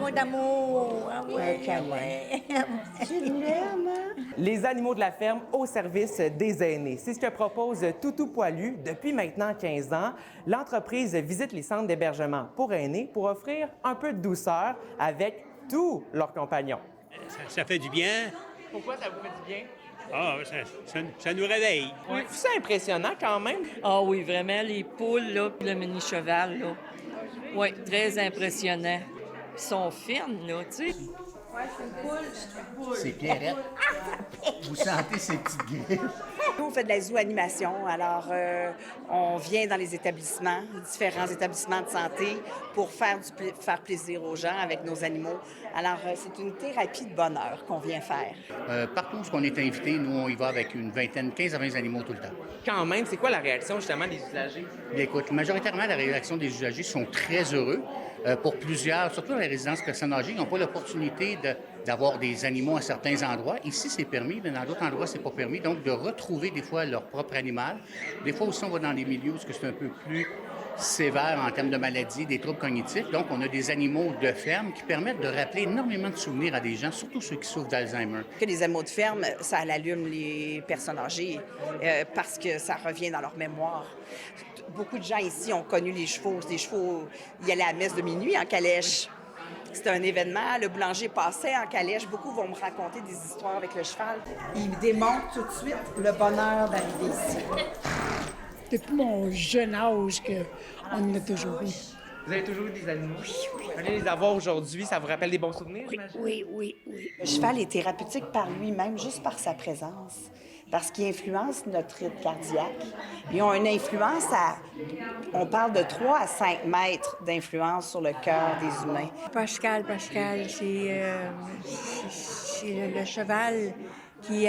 Amour d'amour. Ah ouais, ah ouais. Tu l'aimes, hein? Les animaux de la ferme au service des aînés. C'est ce que propose Toutou Poilu depuis maintenant 15 ans. L'entreprise visite les centres d'hébergement pour aînés pour offrir un peu de douceur avec tous leurs compagnons. Ça fait du bien. Pourquoi ça vous fait du bien? Ah, ça nous réveille. C'est impressionnant quand même. Ah oui, vraiment, les poules, là, puis le mini-cheval, là. Oui, très impressionnant. Ils sont fines, là, tu sais. C'est Pierrette. Vous sentez ces petites griffes? Nous, on fait de la zoo-animation. Alors, on vient dans les établissements, différents établissements de santé, pour faire plaisir aux gens avec nos animaux. Alors, c'est une thérapie de bonheur qu'on vient faire. Partout où on est invité, nous, on y va avec une vingtaine, 15 à 20 animaux tout le temps. Quand même, c'est quoi la réaction justement des usagers? Bien, écoute, majoritairement, la réaction des usagers sont très heureux. Pour plusieurs, surtout dans les résidences personnes âgées, ils n'ont pas l'opportunité d'avoir des animaux à certains endroits. Ici, c'est permis, mais dans d'autres endroits, c'est pas permis. Donc, de retrouver des fois leur propre animal. Des fois aussi, on va dans des milieux où c'est un peu plus sévère en termes de maladies, des troubles cognitifs. Donc, on a des animaux de ferme qui permettent de rappeler énormément de souvenirs à des gens, surtout ceux qui souffrent d'Alzheimer. Que les animaux de ferme, ça allume les personnes âgées parce que ça revient dans leur mémoire. Beaucoup de gens ici ont connu les chevaux. Les chevaux, ils allaient à la messe de minuit en calèche. C'était un événement. Le boulanger passait en calèche. Beaucoup vont me raconter des histoires avec le cheval. Ils me démontrent tout de suite le bonheur d'arriver ici. Depuis mon jeune âge qu'on a toujours eu. Vous avez toujours eu des animaux? Oui. Allez les avoir aujourd'hui, ça vous rappelle des bons souvenirs? Oui. Le cheval est thérapeutique par lui-même, juste par sa présence, parce qu'il influence notre rythme cardiaque. Ils ont une influence on parle de 3 à 5 mètres d'influence sur le cœur des humains. Pascal, c'est le cheval qui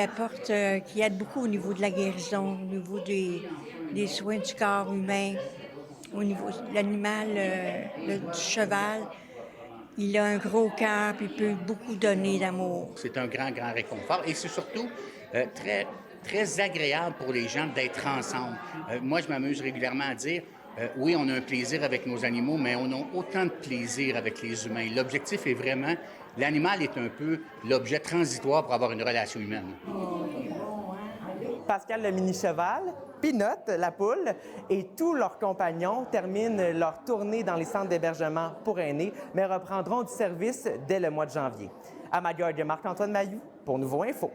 qui aide beaucoup au niveau de la guérison, au niveau des soins du corps humain, au niveau de l'animal, du cheval. Il a un gros cœur et il peut beaucoup donner d'amour. C'est un grand, grand réconfort et c'est surtout très agréable pour les gens d'être ensemble. Moi, je m'amuse régulièrement à dire, oui, on a un plaisir avec nos animaux, mais on a autant de plaisir avec les humains. L'objectif est vraiment, l'animal est un peu l'objet transitoire pour avoir une relation humaine. Pascal le mini-cheval, Pinot la poule et tous leurs compagnons terminent leur tournée dans les centres d'hébergement pour aînés, mais reprendront du service dès le mois de janvier. À Magog, Marc-Antoine Mailloux pour Nouveau Info.